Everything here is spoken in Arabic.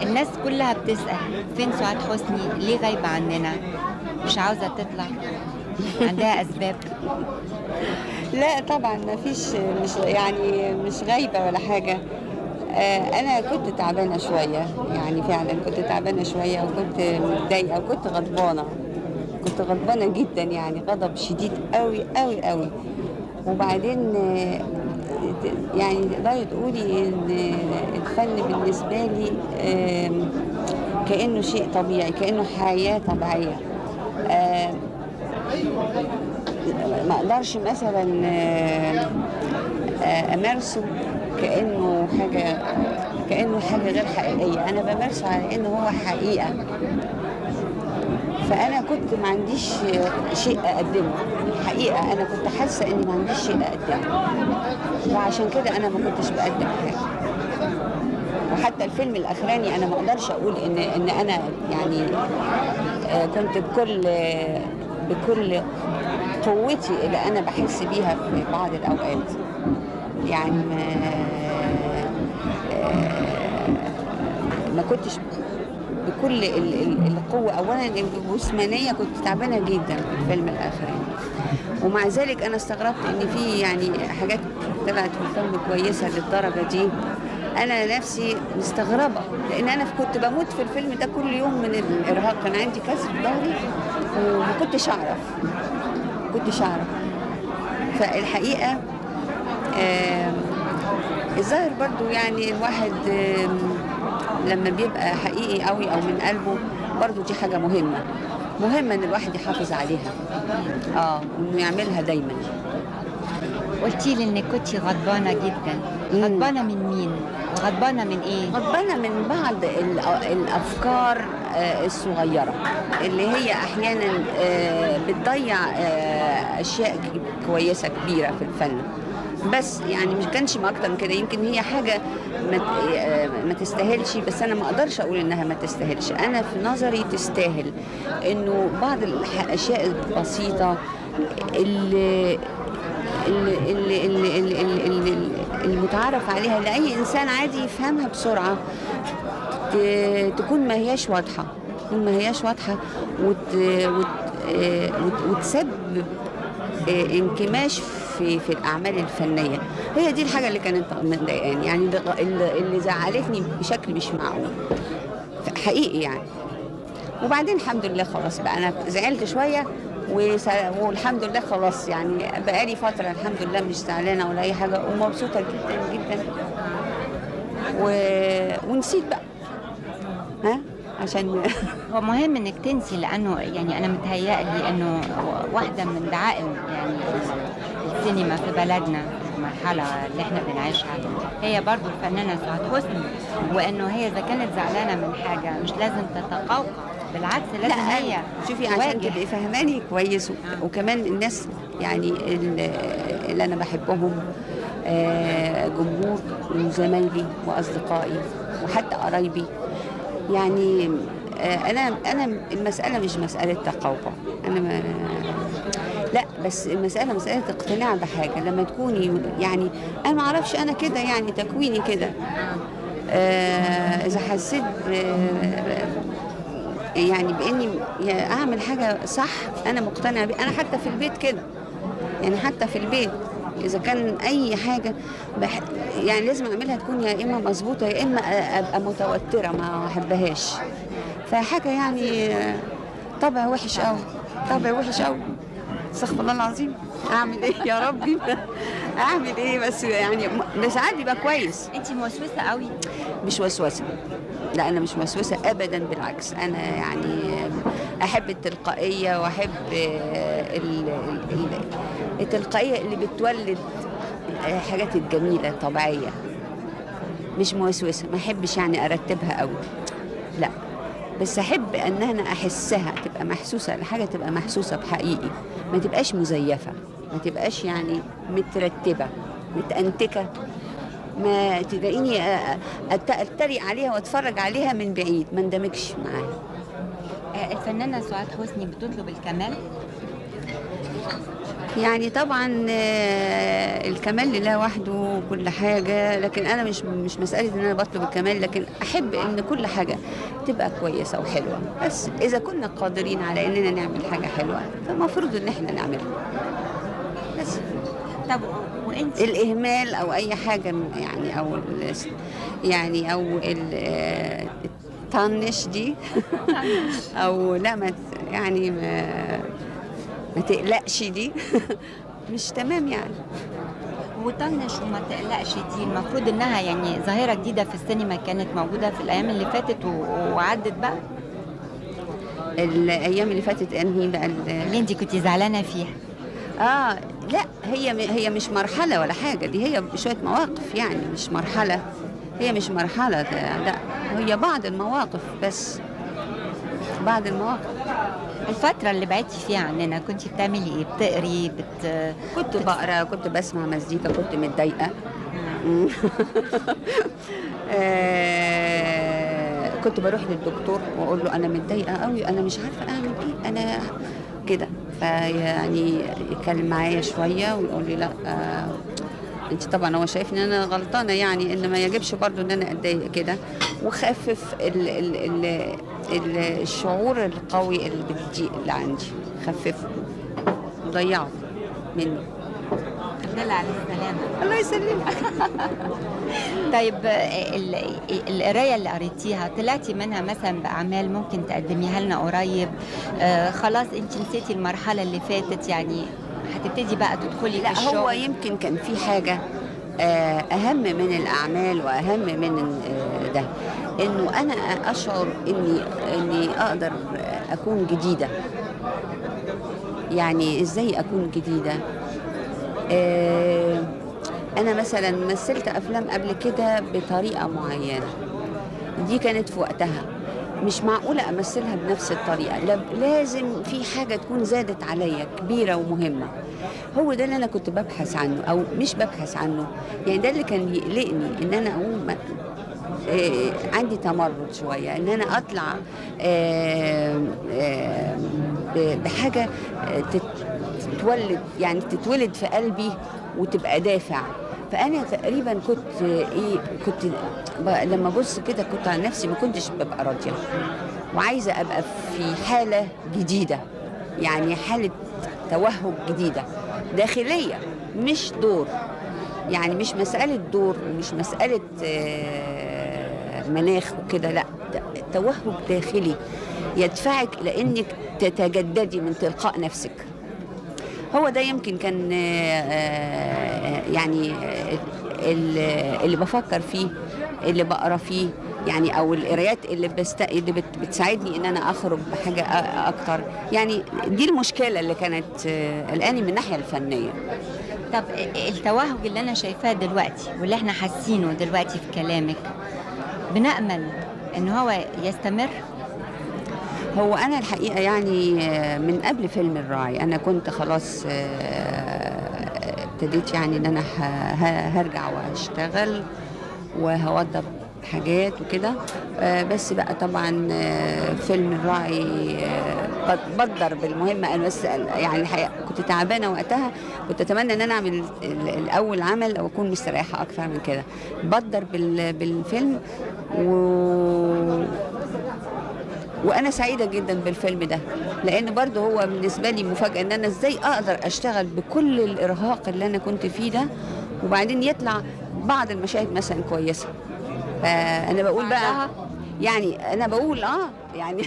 الناس كلها بتسأل فين سعاد حسني، ليه غايبة عننا، مش عاوزة تطلع، عندها أسباب؟ لا طبعا ما فيش، مش غايبة ولا حاجة. أنا كنت تعبانة شوية، يعني فعلا كنت تعبانة شوية وكنت متضايقة وكنت غضبانة. كنت غضبانة جدا، يعني غضب شديد قوي قوي قوي. وبعدين يعني تقدري تقولي إن الفن بالنسبة لي كأنه شيء طبيعي، كأنه حياة طبيعية. ما اقدرش مثلا امارسه كانه حاجه غير حقيقيه. انا بمارسه على انه هو حقيقه. فانا كنت ما عنديش شيء اقدمه الحقيقه. انا كنت حاسه اني ما عنديش شيء اقدمه، وعشان كده انا ما كنتش بقدم حاجه. وحتى الفيلم الاخراني انا ما اقدرش اقول ان انا يعني كنت بكل قوتي اللي انا بحس بيها في بعض الاوقات. يعني ما كنتش بكل القوه. اولا الجسمانيه كنت تعبانه جدا في الفيلم الاخراني، ومع ذلك انا استغربت ان في يعني حاجات طلعت في الفيلم كويسه للدرجه دي. انا نفسي مستغربه، لان انا كنت بموت في الفيلم ده كل يوم من الارهاق. كان عندي كسر في ظهري وما كنتش اعرف. فالحقيقه الظاهر برضو يعني الواحد لما بيبقى حقيقي قوي او من قلبه، برضو دي حاجه مهمه ان الواحد يحافظ عليها، وانه يعملها دايما. قلتي لي انك كنتي غضبانة جدا. غضبانة من مين وغضبانة من ايه؟ غضبانة من بعض الأفكار الصغيرة اللي هي أحيانا بتضيع أشياء كويسة كبيرة في الفن. بس يعني مش كانش ما أكتر من كده. يمكن هي حاجة ما تستاهلش، بس أنا ما أقدرش أقول إنها ما تستاهلش. أنا في نظري تستاهل. إنه بعض الأشياء البسيطة اللي المتعارف عليها لأي إنسان عادي يفهمها بسرعة، تكون ما هياش واضحة، وتسبب انكماش في الأعمال الفنية. هي دي الحاجة اللي كانت مضايقاني، يعني اللي زعلتني بشكل مش معقول حقيقي يعني. وبعدين الحمد لله خلاص بقى، أنا زعلت شوية والحمد لله خلاص، يعني بقالي فترة الحمد لله مش زعلانة ولا أي حاجة، ومبسوطة جدا جدا. ونسيت بقى عشان هو مهم انك تنسي، لانه يعني انا متهيألي انه واحدة من دعائم يعني السينما في بلدنا في المرحلة اللي احنا بنعيشها هي برضو الفنانة سعاد حسني، وانه هي اذا كانت زعلانة من حاجة مش لازم تتقوقع، بالعكس لازم هي شوفي عشان تبقي فهماني كويس. وكمان الناس يعني اللي انا بحبهم جمهور وزمايلي واصدقائي وحتى قرايبي. يعني انا المساله مش مساله تقوقع، لا، بس المساله مساله اقتناع بحاجه. لما تكوني يعني انا ما اعرفش، انا كده يعني تكويني كده. اذا حسيت يعني باني اعمل حاجه صح انا مقتنعه بيه. انا حتى في البيت كده، يعني حتى في البيت اذا كان اي حاجه يعني لازم اعملها تكون يا اما مظبوطه يا اما ابقى متوتره ما احبهاش. فحاجه يعني طبع وحش قوي. استغفر الله العظيم. اعمل ايه يا ربي؟ اعمل ايه بس؟ يعني ساعات بيبقى كويس. انت موسوسة قوي؟ مش وسوسه، لا انا مش وسوسه ابدا، بالعكس. انا يعني احب التلقائيه، واحب التلقائيه اللي بتولد الحاجات الجميله الطبيعيه. مش موسوسه، ما احبش يعني ارتبها قوي، لا، بس احب ان انا احسها تبقى محسوسه، الحاجه تبقى محسوسه بحقيقي، ما تبقاش مزيفه، ما تبقاش يعني مترتبه متأنتكه. ما تلاقيني اتريق عليها واتفرج عليها من بعيد، ما اندمجش معاها. الفنانة سعاد حسني بتطلب الكمال؟ يعني طبعا الكمال لله وحده وكل حاجة، لكن أنا مش مسألة إن أنا بطلب الكمال، لكن أحب إن كل حاجة تبقى كويسة وحلوة. بس إذا كنا قادرين على إننا نعمل حاجة حلوة فالمفروض إن إحنا نعملها. بس طب وانت الإهمال أو أي حاجة يعني أو الطنش دي أو لا ما يعني ما تقلقش دي مش تمام يعني. وطنش وما تقلقش دي المفروض انها يعني ظاهرة جديدة في السينما، كانت موجودة في الايام اللي فاتت وعدت بقى. الايام اللي فاتت انهي بقى اللي انت كنتي زعلانة فيها؟ لا هي مش مرحلة ولا حاجة، دي هي شوية مواقف يعني، مش مرحلة. هي مش مرحلة لا، هي بعض المواقف بس، بعض المواقف. الفترة اللي بعدتي فيها عننا كنتي بتعملي ايه؟ بتقري كنت بقرا، كنت بسمع مزيكا، كنت متضايقة. كنت بروح للدكتور واقول له انا متضايقة قوي، انا مش عارفة اعمل ايه، انا كده. فيعني يتكلم معايا شوية ويقول لي لا انت طبعا هو شايف ان انا غلطانة يعني، ان ما يجبش برضو ان انا اتضايق كده، وخفف الشعور القوي اللي بالضيق اللي عندي، خففه وضيعه مني. الحمد لله على السلامة. الله يسلمك. طيب القراية اللي قريتيها طلعتي منها مثلا بأعمال ممكن تقدميها لنا قريب؟ خلاص انت نسيتي المرحلة اللي فاتت يعني، هتبتدي بقى تدخلي لا في الشغل؟ هو يمكن كان في حاجة أهم من الأعمال وأهم من ده، إنه أنا أشعر إني أقدر أكون جديدة. يعني إزاي أكون جديدة؟ أنا مثلا مثلت أفلام قبل كده بطريقة معينة، دي كانت في وقتها، مش معقولة أمثلها بنفس الطريقة، لازم في حاجة تكون زادت عليا كبيرة ومهمة. هو ده اللي أنا كنت ببحث عنه، أو مش ببحث عنه يعني، ده اللي كان يقلقني، إن أنا أقوم عندي تمرد شوية، إن أنا أطلع بحاجة تتولد في قلبي وتبقى دافع. فأنا تقريبا كنت لما أبص كده كنت عن نفسي ما كنتش ببقى راضية، وعايزة أبقى في حالة جديدة، يعني حالة توهج جديدة داخلية، مش دور، يعني مش مسألة دور ومش مسألة مناخ وكده، لا، توهج داخلي يدفعك لأنك تتجددي من تلقاء نفسك. هو ده يمكن كان يعني اللي بفكر فيه، اللي بقرا فيه يعني، او القرايات اللي بتساعدني ان انا اخرج بحاجه اكتر يعني. دي المشكله اللي كانت قلقاني من الناحيه الفنيه. طب التوهج اللي انا شايفاه دلوقتي واللي احنا حاسينه دلوقتي في كلامك، بنأمل ان هو يستمر؟ هو أنا الحقيقة يعني من قبل فيلم الراعي أنا كنت خلاص ابتديت يعني إن أنا هرجع وهشتغل وهوضب حاجات وكده. بس بقى طبعا فيلم الراعي بدر بالمهمة. أنا بس يعني الحقيقة كنت تعبانة وقتها، كنت أتمنى إن أنا أعمل الأول عمل أو أكون مستريحة أكثر من كده. بدر بالفيلم وانا سعيده جدا بالفيلم ده، لان برضه هو بالنسبه لي مفاجاه ان انا ازاي اقدر اشتغل بكل الارهاق اللي انا كنت فيه ده، وبعدين يطلع بعض المشاهد مثلا كويسه. فانا بقول بقى يعني انا بقول يعني